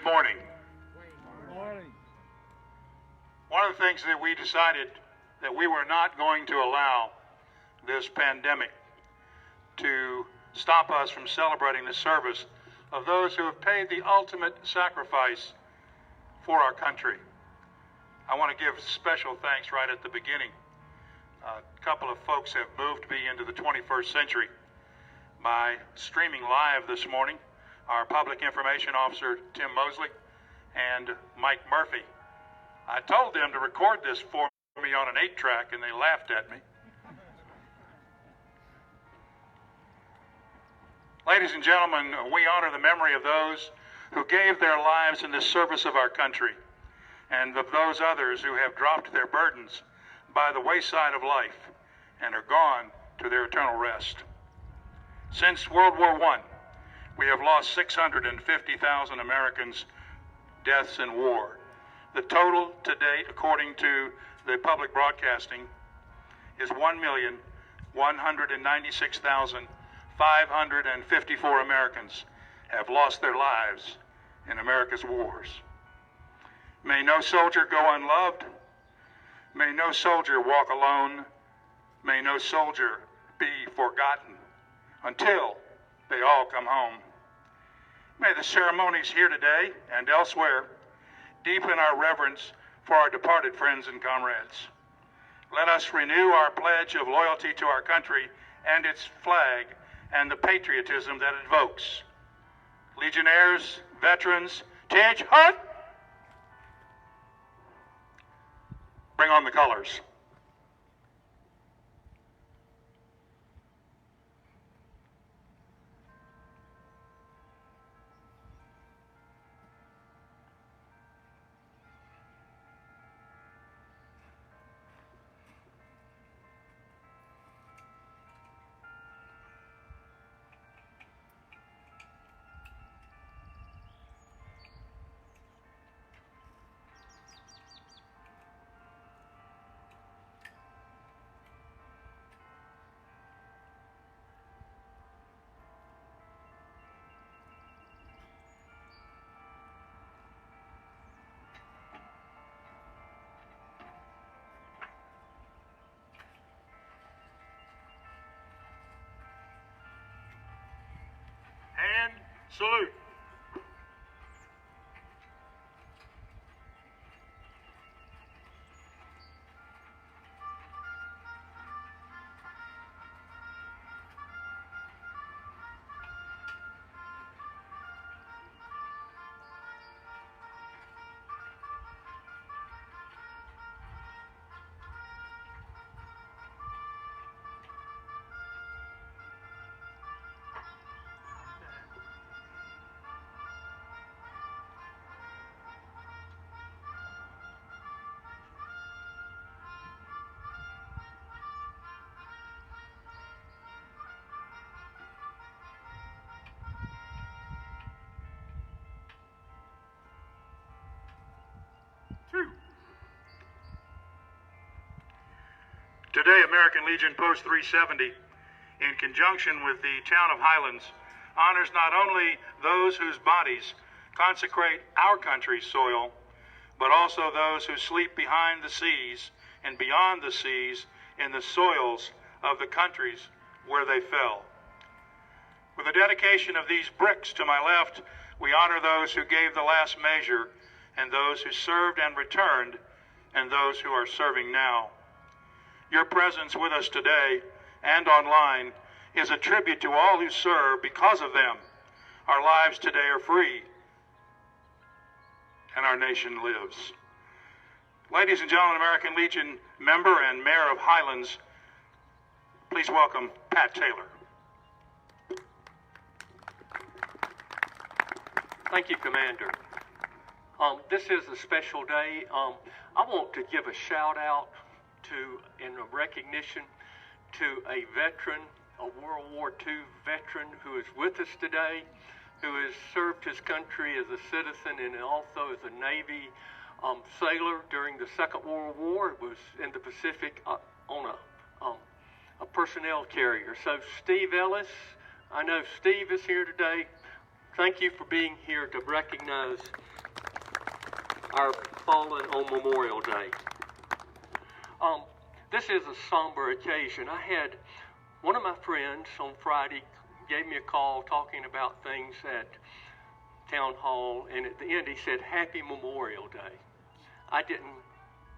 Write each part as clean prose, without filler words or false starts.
morning. Good morning. One of the things that we decided that we were not going to allow this pandemic to stop us from celebrating the service of those who have paid the ultimate sacrifice for our country. I want to give special thanks right at the beginning. A couple of folks have moved me into the 21st century by streaming live this morning. Our Public Information Officer, Tim Mosley, and Mike Murphy. I told them to record this for me on an 8-track, and they laughed at me. Ladies and gentlemen, we honor the memory of those who gave their lives in the service of our country, and of those others who have dropped their burdens by the wayside of life and are gone to their eternal rest. Since World War I, we have lost 650,000 Americans' deaths in war. The total to date, according to the public broadcasting, is 1,196,554 Americans have lost their lives in America's wars. May no soldier go unloved. May no soldier walk alone. May no soldier be forgotten until they all come home. May the ceremonies here today and elsewhere deepen our reverence for our departed friends and comrades. Let us renew our pledge of loyalty to our country and its flag and the patriotism that it evokes. Legionnaires, veterans, Tej Hut! Bring on the colors. And salute. Today, American Legion Post 370, in conjunction with the town of Highlands, honors not only those whose bodies consecrate our country's soil, but also those who sleep behind the seas and beyond the seas in the soils of the countries where they fell. With the dedication of these bricks to my left, we honor those who gave the last measure, and those who served and returned, and those who are serving now. Your presence with us today and online is a tribute to all who serve. Because of them, our lives today are free and our nation lives. Ladies and gentlemen, American Legion member and mayor of Highlands, please welcome Pat Taylor. Thank you, Commander. This is a special day. I want to give a shout out in a recognition to a veteran, a World War II veteran who is with us today, who has served his country as a citizen and also as a Navy sailor during the Second World War. It was in the Pacific on a personnel carrier. So Steve Ellis, I know Steve is here today. Thank you for being here to recognize our fallen on Memorial Day. This is a somber occasion. I had one of my friends on Friday gave me a call talking about things at town hall, and at the end he said, "Happy Memorial Day." I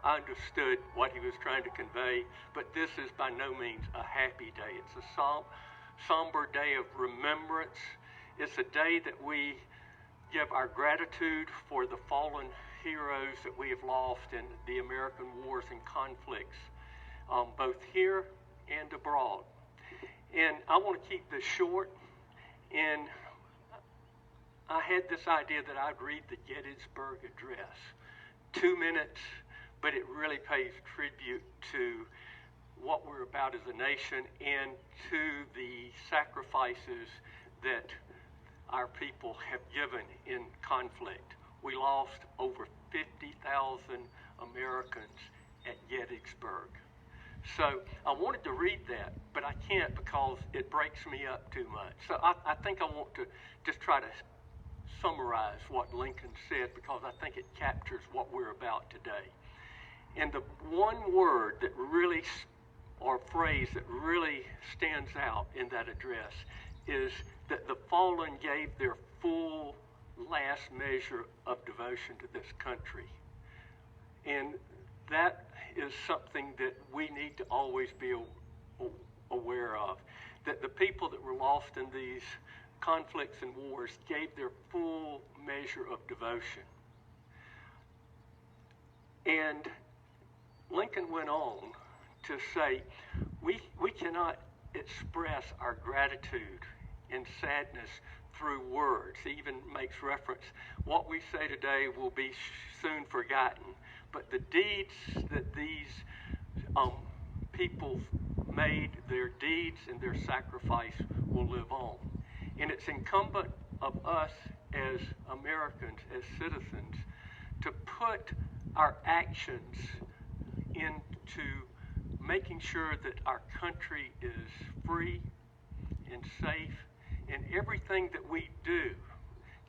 understood what he was trying to convey, but this is by no means a happy day. It's a somber day of remembrance. It's a day that we give our gratitude for the fallen heroes that we have lost in the American wars and conflicts, both here and abroad. And I want to keep this short, and I had this idea that I'd read the Gettysburg Address. 2 minutes, but it really pays tribute to what we're about as a nation and to the sacrifices that our people have given in conflict. We lost over 50,000 Americans at Gettysburg. So I wanted to read that, but I can't because it breaks me up too much. So I think I want to just try to summarize what Lincoln said, because I think it captures what we're about today. And the one word that really, or phrase that really stands out in that address is that the fallen gave their full last measure of devotion to this country. And that is something that we need to always be aware of, that the people that were lost in these conflicts and wars gave their full measure of devotion. And Lincoln went on to say, we cannot express our gratitude and sadness through words. He even makes reference, what we say today will be soon forgotten, but the deeds that these people made, their deeds and their sacrifice will live on. And it's incumbent of us as Americans, as citizens, to put our actions into making sure that our country is free and safe, and everything that we do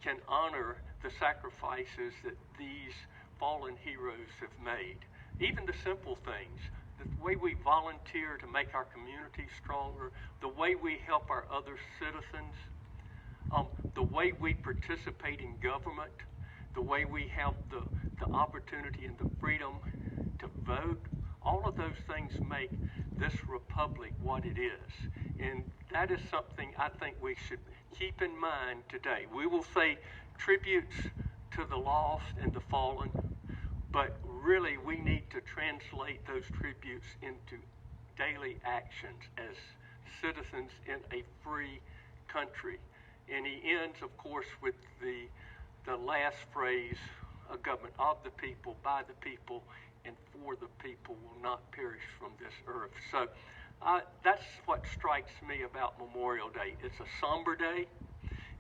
can honor the sacrifices that these fallen heroes have made. Even the simple things, the way we volunteer to make our community stronger, the way we help our other citizens, the way we participate in government, the way we have the opportunity and the freedom to vote, all of those things make this republic what it is. And that is something I think we should keep in mind today. We will say tributes to the lost and the fallen, but really we need to translate those tributes into daily actions as citizens in a free country. And he ends, of course, with the last phrase, a government of the people, by the people, and for the people will not perish from this earth. So that's what strikes me about Memorial Day. It's a somber day.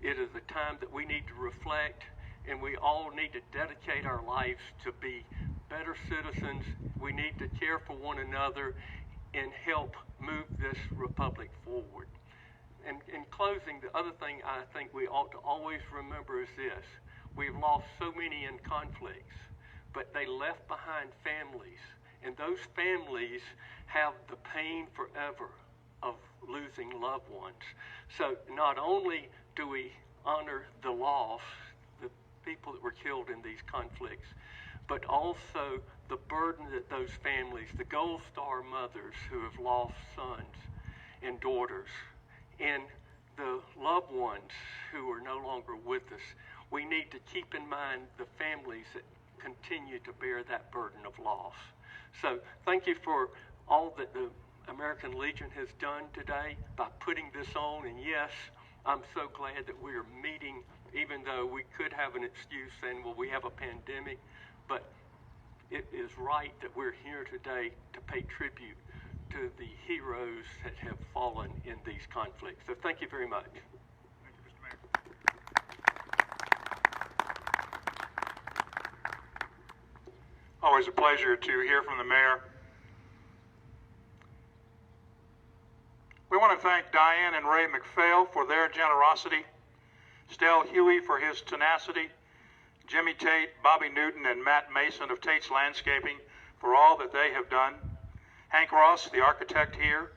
It is a time that we need to reflect, and we all need to dedicate our lives to be better citizens. We need to care for one another and help move this republic forward. And in closing, the other thing I think we ought to always remember is this. We've lost so many in conflicts, but they left behind families, and those families have the pain forever of losing loved ones. So not only do we honor the loss, the people that were killed in these conflicts, but also the burden that those families, the Gold Star mothers who have lost sons and daughters, and the loved ones who are no longer with us, we need to keep in mind the families that continue to bear that burden of loss. So thank you for all that the American Legion has done today by putting this on. And yes, I'm so glad that we are meeting, even though we could have an excuse saying, well, we have a pandemic, but it is right that we're here today to pay tribute to the heroes that have fallen in these conflicts. So thank you very much. Thank you, Mr. Mayor. Always a pleasure to hear from the mayor. We want to thank Diane and Ray McPhail for their generosity, Stell Huey for his tenacity, Jimmy Tate, Bobby Newton, and Matt Mason of Tate's Landscaping for all that they have done. Hank Ross, the architect here.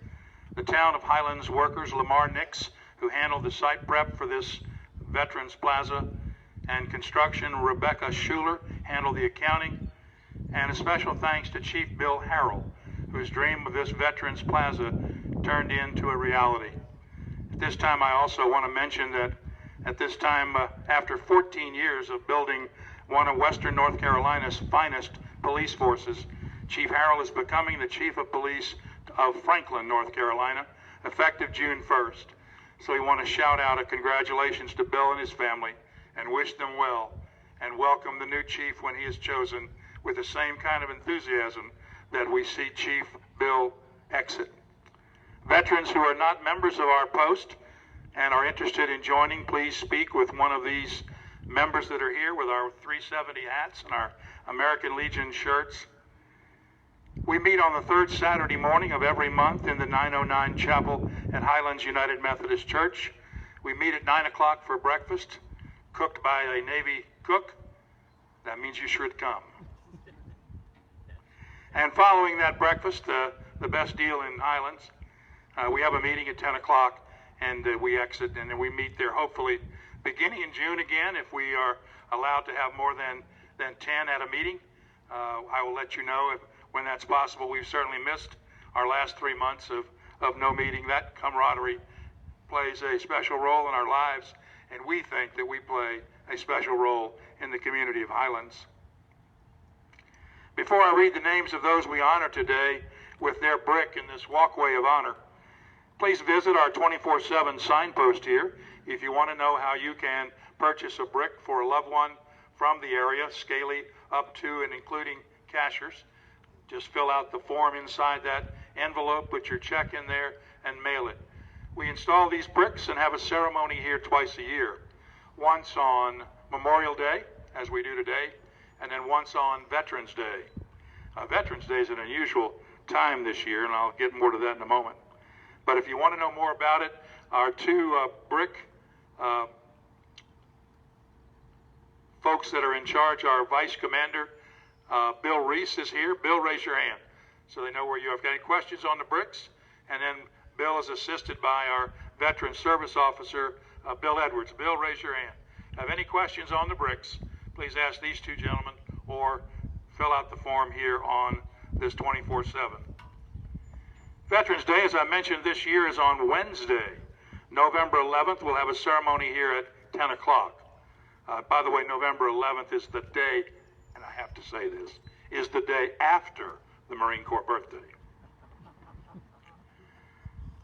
The town of Highlands workers, Lamar Nix, who handled the site prep for this Veterans Plaza. And construction, Rebecca Schuler, handled the accounting. And a special thanks to Chief Bill Harrell, whose dream of this Veterans Plaza turned into a reality. At this time, I also want to mention that at this time, after 14 years of building one of Western North Carolina's finest police forces, Chief Harrell is becoming the Chief of Police of Franklin, North Carolina, effective June 1st. So we want to shout out a congratulations to Bill and his family and wish them well and welcome the new chief when he is chosen with the same kind of enthusiasm that we see Chief Bill exit. Veterans who are not members of our post and are interested in joining, please speak with one of these members that are here with our 370 hats and our American Legion shirts. We meet on the third Saturday morning of every month in the 909 Chapel at Highlands United Methodist Church. We meet at 9 o'clock for breakfast, cooked by a Navy cook. That means you should come. And following that breakfast, the best deal in Highlands, we have a meeting at 10 o'clock, and we exit, and then we meet there hopefully beginning in June again if we are allowed to have more than 10 at a meeting. I will let you know when that's possible. We've certainly missed our last 3 months of no meeting. That camaraderie plays a special role in our lives, and we think that we play a special role in the community of Highlands. Before I read the names of those we honor today with their brick in this walkway of honor, please visit our 24/7 signpost here if you want to know how you can purchase a brick for a loved one from the area, Scaly up to and including Cashers. Just fill out the form inside that envelope, put your check in there, and mail it. We install these bricks and have a ceremony here twice a year. Once on Memorial Day, as we do today, and then once on Veterans Day. Veterans Day is an unusual time this year, and I'll get more to that in a moment. But if you want to know more about it, our two brick folks that are in charge, our Vice Commander, Bill Reese is here. Bill, raise your hand so they know where you are. If you have any questions on the bricks, and then Bill is assisted by our Veteran Service Officer, Bill Edwards. Bill, raise your hand. Have any questions on the bricks, please ask these two gentlemen or fill out the form here on this 24/7. Veterans Day, as I mentioned, this year is on Wednesday. November 11th, we'll have a ceremony here at 10 o'clock. By the way, November 11th is the day, and I have to say this, is the day after the Marine Corps birthday.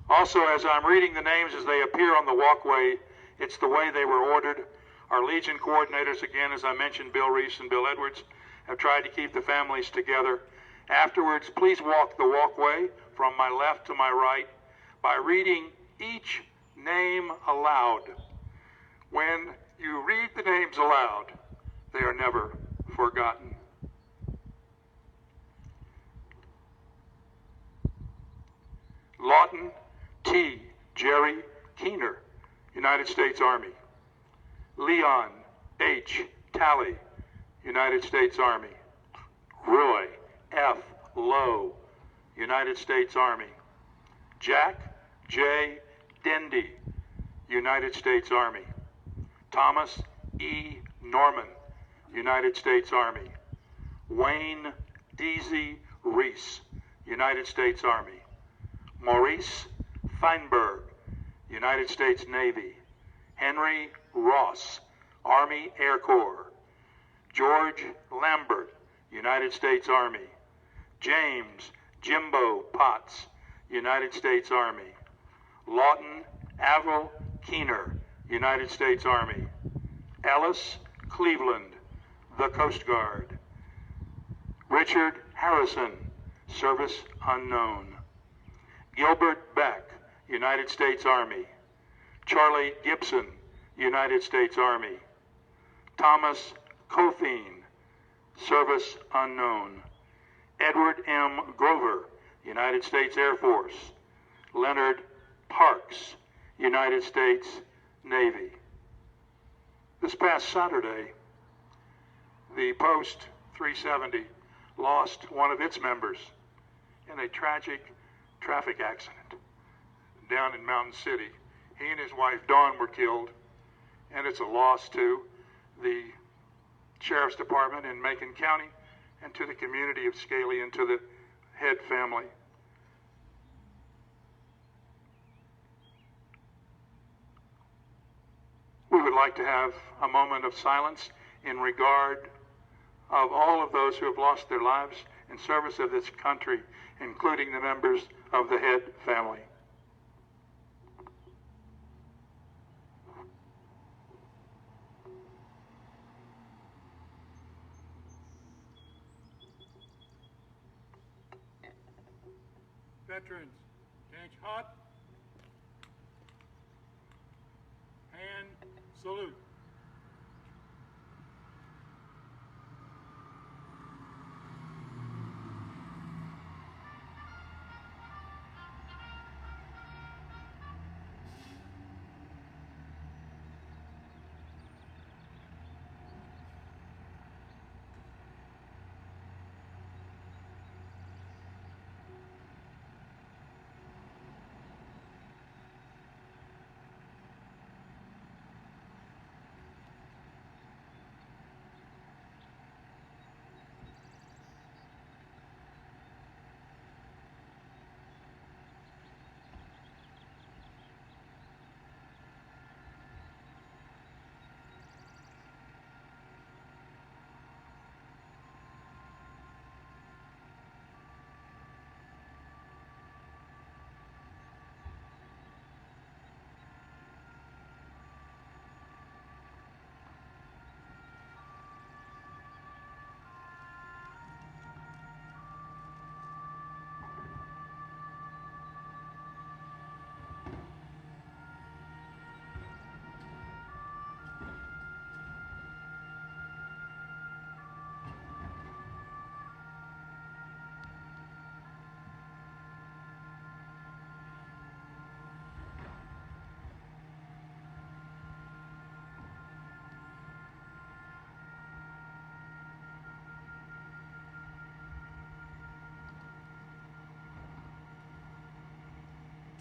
Also, as I'm reading the names as they appear on the walkway, it's the way they were ordered. Our Legion coordinators, again, as I mentioned, Bill Reese and Bill Edwards, have tried to keep the families together. Afterwards, please walk the walkway from my left to my right by reading each name aloud. When you read the names aloud, they are never forgotten. Lawton T. Jerry Keener, United States Army. Leon H. Talley, United States Army. Roy F. Lowe, United States Army. Jack J. Dendy, United States Army. Thomas E. Norman, United States Army. Wayne Deasy Reese, United States Army. Maurice Feinberg, United States Navy. Henry Ross, Army Air Corps. George Lambert, United States Army. James Jimbo Potts, United States Army. Lawton Avril Keener, United States Army. Ellis Cleveland, the Coast Guard. Richard Harrison, Service Unknown. Gilbert Beck, United States Army. Charlie Gibson, United States Army. Thomas Coffeen, Service Unknown. Edward M. Grover, United States Air Force. Leonard Parks, United States Navy. This past Saturday, The Post 370 lost one of its members in a tragic traffic accident down in Mountain City. He and his wife Dawn were killed, and it's a loss to the Sheriff's Department in Macon County and to the community of Scaly and to the Head family. We would like to have a moment of silence in regard of all of those who have lost their lives in service of this country, including the members of the Head family. Veterans, bench hot, hand salute.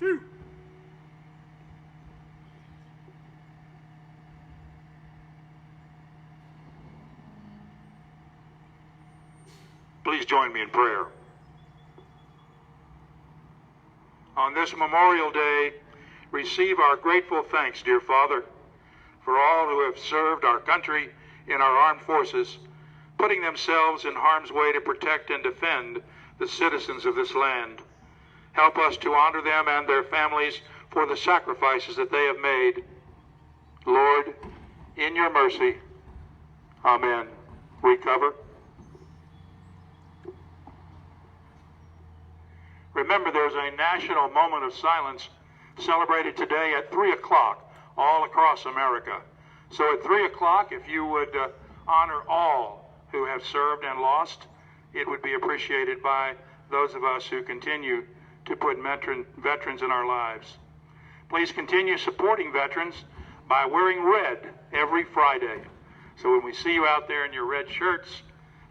Two. Please join me in prayer. On this Memorial Day, receive our grateful thanks, dear Father, for all who have served our country in our armed forces, putting themselves in harm's way to protect and defend the citizens of this land. Help us to honor them and their families for the sacrifices that they have made. Lord, in your mercy, amen. Recover. Remember, there's a national moment of silence celebrated today at 3 o'clock all across America. So at 3 o'clock, if you would honor all who have served and lost, it would be appreciated by those of us who continue to put veterans in our lives. Please continue supporting veterans by wearing red every Friday. So when we see you out there in your red shirts,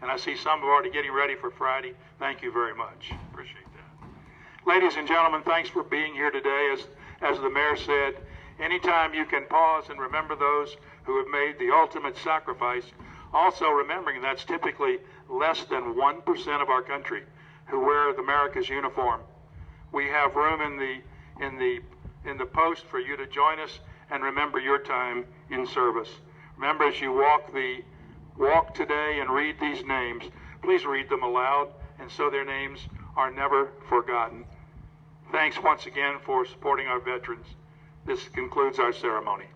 and I see some are already getting ready for Friday, thank you very much. Appreciate that. Ladies and gentlemen, thanks for being here today. As the mayor said, anytime you can pause and remember those who have made the ultimate sacrifice, also remembering that's typically less than 1% of our country who wear America's uniform. We have room in the post for you to join us and remember your time in service. Remember, as you walk today and read these names, please read them aloud, and so their names are never forgotten. Thanks once again for supporting our veterans. This concludes our ceremony.